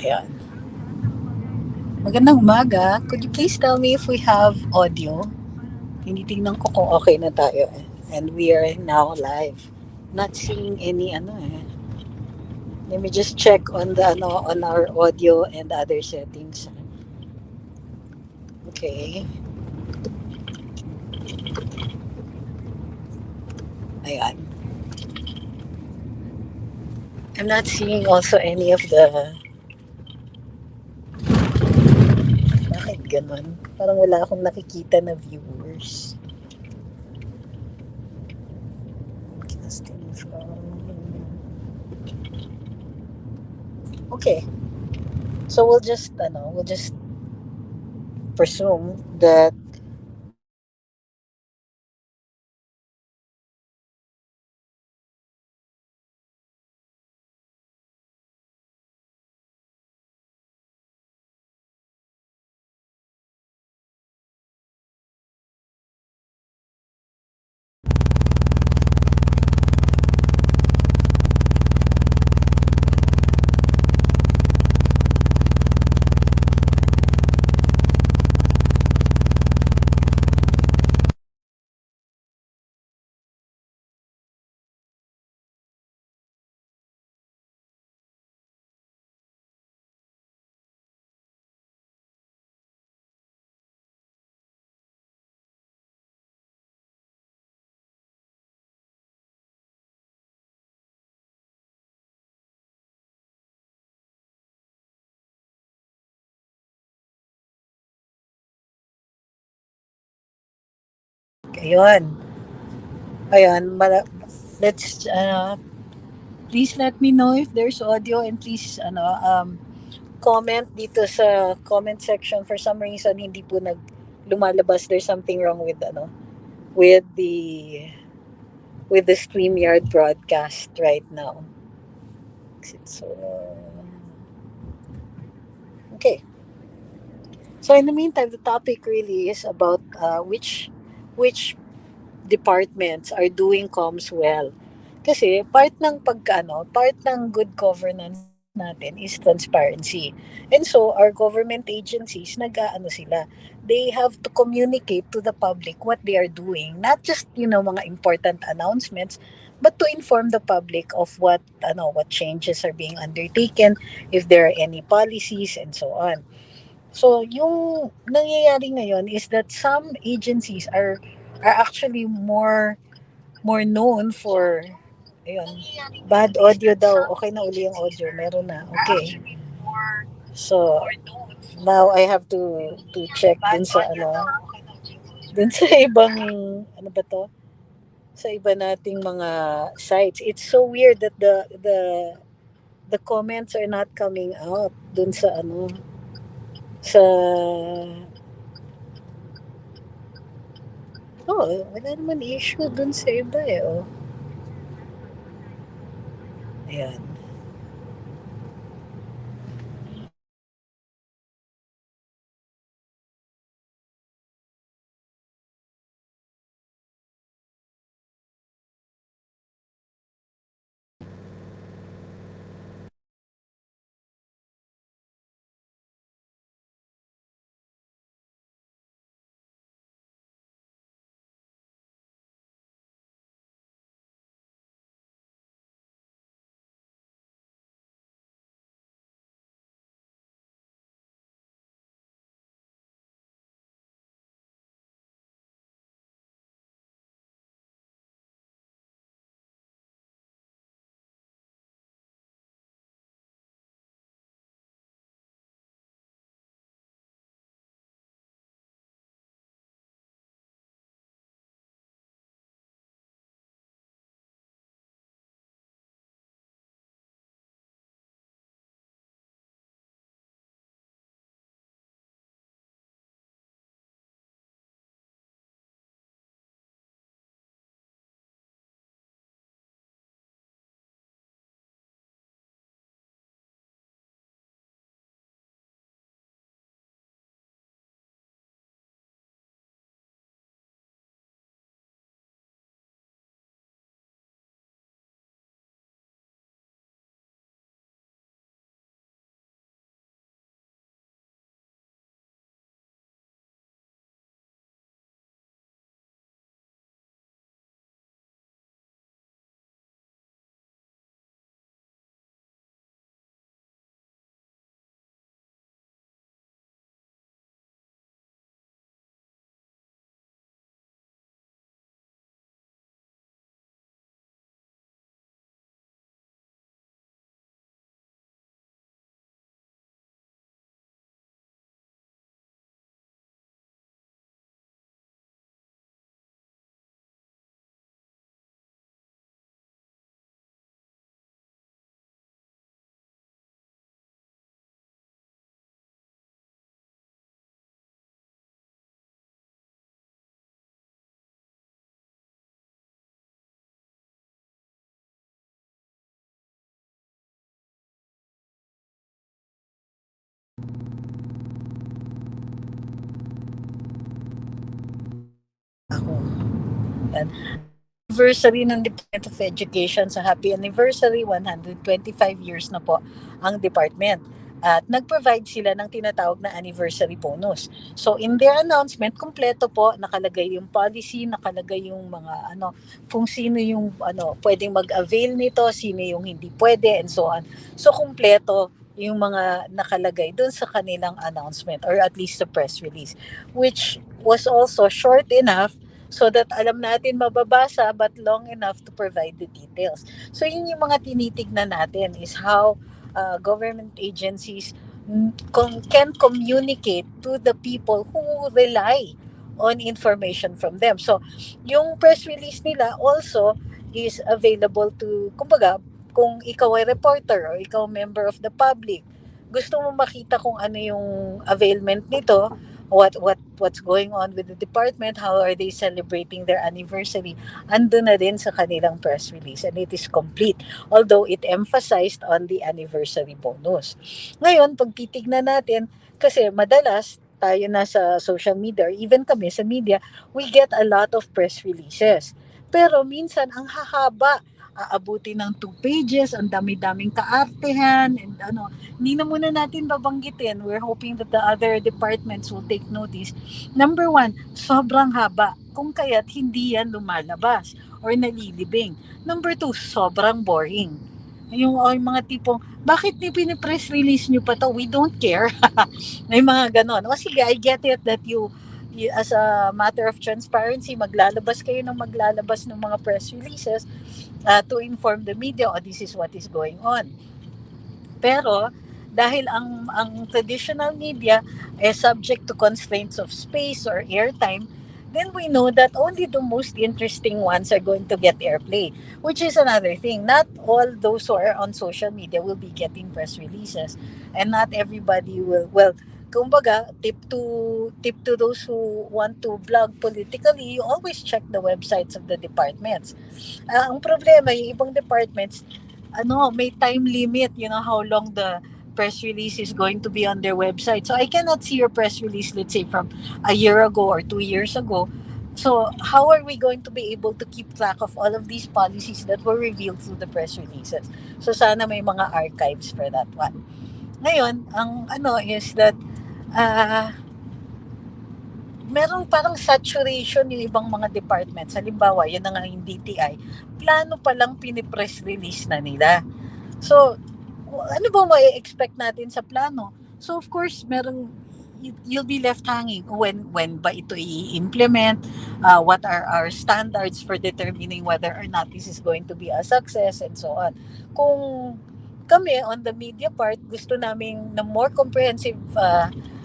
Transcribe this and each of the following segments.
Ayan. Magandang umaga. Could you please tell me if we have audio? Tinitingnan ko kung okay na tayo. And we are now live. Not seeing any ano eh. Let me just check on the on our audio and other settings. Okay. Ayan. I'm not seeing also any of the... Bakit ganun? Parang wala akong nakikita na viewers. Casting from... Okay. So we'll just presume that ayun. Ayun, let's please let me know if there's audio, and please comment dito sa comment section. For some reason hindi po lumalabas. There's something wrong with with the with the StreamYard broadcast right now. It's so okay. So in the meantime, the topic really is about which departments are doing comms well. Kasi part ng good governance natin is transparency. And so our government agencies sila. They have to communicate to the public what they are doing, not just mga important announcements, but to inform the public of what changes are being undertaken, if there are any policies and so on. So, yung nangyayari ngayon is that some agencies are actually more known for... Ayun, bad audio daw. Okay na uli yung audio. Meron na. Okay. So, now I have to check dun sa ibang ano ba to? Sa iba nating mga sites. It's so weird that the comments are not coming out dun sa sa... Oh, wala naman issue dun sa iba eh. Oh. Ayan. anniversary ng Department of Education. So happy anniversary, 125 years na po ang department. At nag-provide sila ng tinatawag na anniversary bonus. So in their announcement, kumpleto po, nakalagay yung policy, nakalagay yung mga kung sino yung pwedeng mag-avail nito, sino yung hindi pwede, and so on. So kumpleto yung mga nakalagay doon sa kanilang announcement or at least the press release, which was also short enough so that alam natin mababasa but long enough to provide the details. So yun yung mga tinitignan natin is how government agencies can communicate to the people who rely on information from them. So yung press release nila also is available to, kumbaga, kung ikaw ay reporter or ikaw member of the public, gusto mo makita kung ano yung availment nito, what's going on with the department, how are they celebrating their anniversary, andun na din sa kanilang press release and it is complete, although it emphasized on the anniversary bonus. Ngayon pag titignan natin, kasi madalas tayo na sa social media or even kami sa media, we get a lot of press releases, pero minsan ang hahaba, aabuti ng 2 pages, ang dami-daming kaartehan, and hindi na muna natin babanggitin. We're hoping that the other departments will take notice. Number one, sobrang haba. Kung kaya't hindi yan lumalabas or nalilibing. Number two, sobrang boring. Yung mga tipong, bakit ni pinipress release nyo pa to? We don't care. May mga ganon. O sige, I get it that you as a matter of transparency, maglalabas kayo ng maglalabas ng mga press releases to inform the media, this is what is going on. Pero dahil ang traditional media is subject to constraints of space or airtime, then we know that only the most interesting ones are going to get airplay, which is another thing. Not all those who are on social media will be getting press releases, and not everybody will. Well, kumbaga, tip to those who want to blog politically, you always check the websites of the departments. Ang problema, yung ibang departments, may time limit, how long the press release is going to be on their website. So I cannot see your press release, let's say, from a year ago or 2 years ago. So how are we going to be able to keep track of all of these policies that were revealed through the press releases? So sana may mga archives for that one. Ngayon, ang is that uh, merong parang saturation yung ibang mga departments. Halimbawa, yan na nga yung DTI, plano pa lang pinipress release na nila. So, ano ba ma-expect natin sa plano? So, of course, you'll be left hanging. When ba ito i-implement? What are our standards for determining whether or not this is going to be a success and so on. Kung kami, on the media part, gusto namin na more comprehensive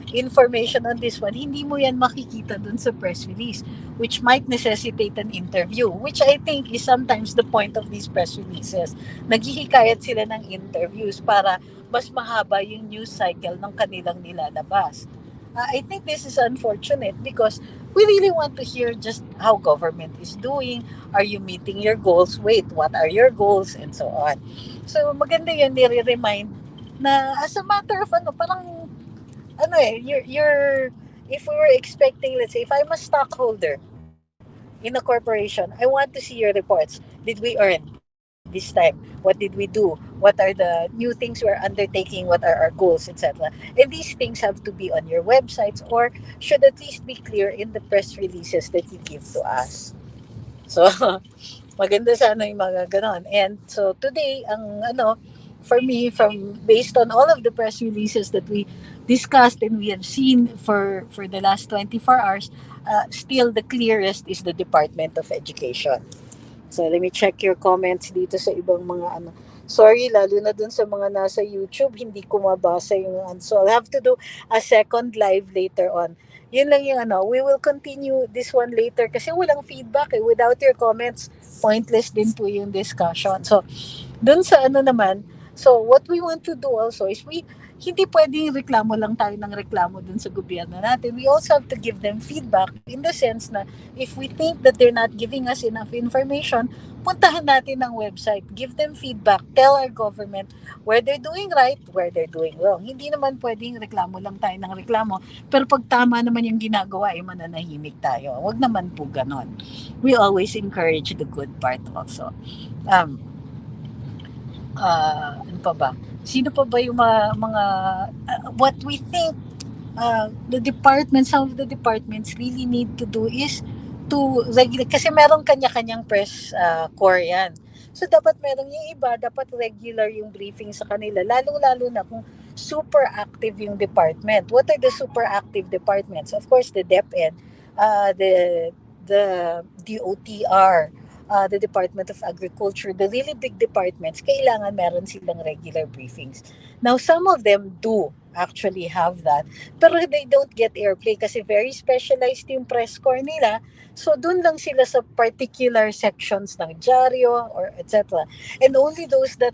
information on this one, hindi mo yan makikita dun sa press release, which might necessitate an interview, which I think is sometimes the point of these press releases. Naghihikayat sila ng interviews para mas mahaba yung news cycle ng kanilang nilalabas. I think this is unfortunate because we really want to hear just how government is doing. Are you meeting your goals? Wait, what are your goals? And so on. So maganda yun, nire-remind na as a matter of parang you're if we were expecting, let's say, if I'm a stockholder in a corporation, I want to see your reports. Did we earn this time? What did we do? What are the new things we're undertaking? What are our goals, etc.? And these things have to be on your websites or should at least be clear in the press releases that you give to us. So, maganda sana yung mga ganon. And so today, for me, based on all of the press releases that we discussed and we have seen for the last 24 hours, still the clearest is the Department of Education. So let me check your comments dito sa ibang mga Sorry, lalo na dun sa mga nasa YouTube, hindi ko mabasa yung so I'll have to do a second live later on. Yun lang yung we will continue this one later kasi walang feedback eh. Without your comments, pointless din po yung discussion. So, dun sa naman, so what we want to do also is hindi pwedeng reklamo lang tayo ng reklamo dun sa gobyerno natin. We also have to give them feedback in the sense na if we think that they're not giving us enough information, puntahan natin ang website, give them feedback, tell our government where they're doing right, where they're doing wrong. Hindi naman pwedeng reklamo lang tayo ng reklamo, pero pag tama naman yung ginagawa, ay mananahimik tayo. Wag naman po ganon. We always encourage the good part also. Um, ano pa ba? Sino pa ba yung mga what we think the departments, some of the departments really need to do is to regular, kasi meron kanya-kanyang press corps yan. So dapat meron yung iba, dapat regular yung briefing sa kanila, lalong-lalo na kung super active yung department. What are the super active departments? Of course, the DepEd, the DOTR, the Department of Agriculture, the really big departments, kailangan meron silang regular briefings. Now, some of them do actually have that, pero they don't get airplay kasi very specialized yung press corps nila. So, dun lang sila sa particular sections ng dyaryo or etc. And only those that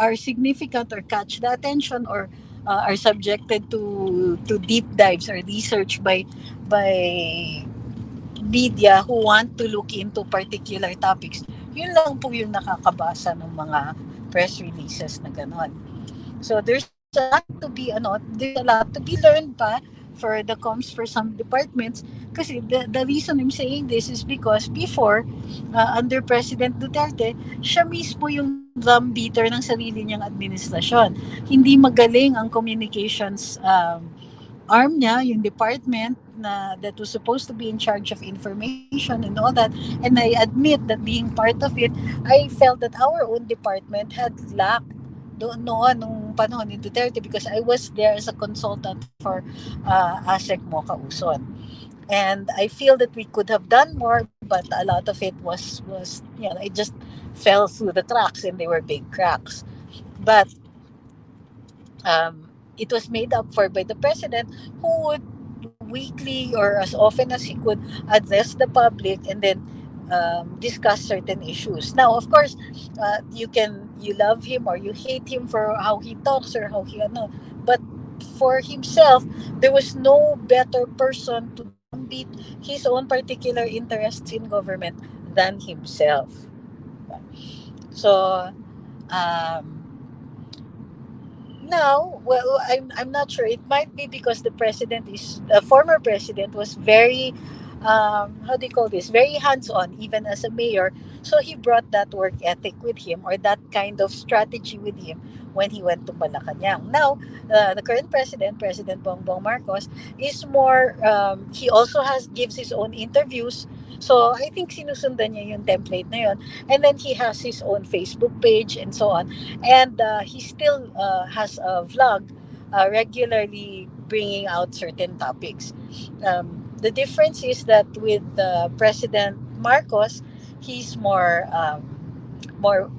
are significant or catch the attention or are subjected to deep dives or research by media who want to look into particular topics, yun lang po yung nakakabasa ng mga press releases na ganon. So there's a lot to be there's a lot to be learned pa for the comms for some departments, kasi the reason I'm saying this is because before under President Duterte, siya mismo yung drum beater ng sarili niyang administrasyon. Hindi magaling ang communications arm niya, yung department na that was supposed to be in charge of information and all that. And I admit that being part of it, I felt that our own department had lacked doon noon nung panahon ni Duterte, because I was there as a consultant for ASEC Mocha Uson. And I feel that we could have done more, but a lot of it was it just fell through the cracks, and they were big cracks. But it was made up for by the president, who would weekly or as often as he could address the public and then discuss certain issues. Now, of course, you love him or you hate him for how he talks or how he but for himself, there was no better person to drumbeat his own particular interests in government than himself. So, um, now, well, I'm not sure. It might be because the former president was very, how do you call this? Very hands-on, even as a mayor. So he brought that work ethic with him, or that kind of strategy with him when he went to Malacanang. Now, the current president, President Bongbong Marcos, is more. He also gives his own interviews. So I think sinusundan niya yung template na yun. And then he has his own Facebook page and so on. And he still has a vlog regularly bringing out certain topics. The difference is that with President Marcos, he's more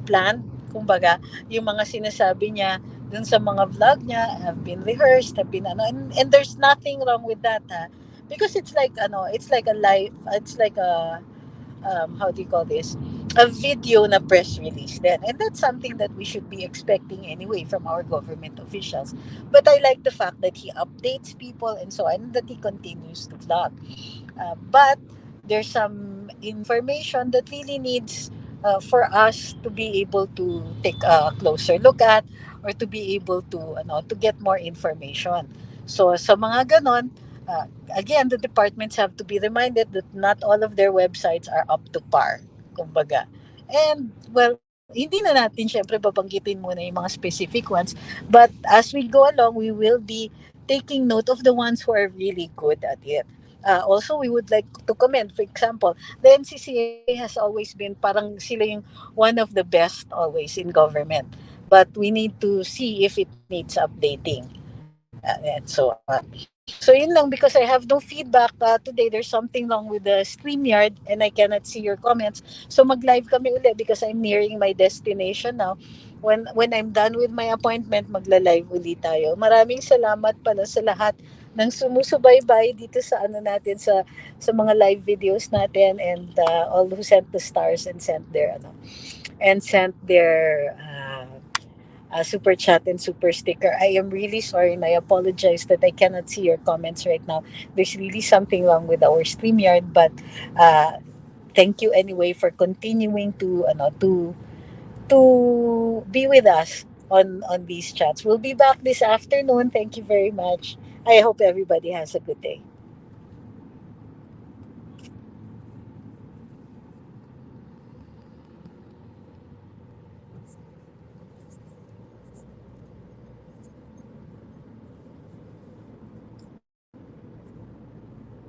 planned. Kumbaga, yung mga sinasabi niya dun sa mga vlog niya have been rehearsed, have been and there's nothing wrong with that, ha? Because it's like a live, it's like a how do you call this, a video na press release then, and that's something that we should be expecting anyway from our government officials. But I like the fact that he updates people and so on, and that he continues to vlog. But there's some information that really needs for us to be able to take a closer look at, or to be able to get more information. So sa mga ganon, again, the departments have to be reminded that not all of their websites are up to par, kumbaga. And, well, hindi na natin syempre babanggitin muna yung mga specific ones, but as we go along, we will be taking note of the ones who are really good at it. Also, we would like to commend, for example, the NCCA has always been parang sila yung one of the best always in government. But we need to see if it needs updating. And so on. So yun lang, because I have no feedback today. There's something wrong with the StreamYard and I cannot see your comments. So mag-live kami ulit because I'm nearing my destination now. When I'm done with my appointment, magla-live ulit tayo. Maraming salamat pala sa lahat ng sumusubaybay dito sa natin, sa mga live videos natin, and all who sent the stars and sent their super chat and super sticker. I am really sorry and I apologize that I cannot see your comments right now. There's really something wrong with our StreamYard, but uh, thank you anyway for continuing to be with us on these chats. We'll be back this afternoon. Thank you very much. I hope everybody has a good day.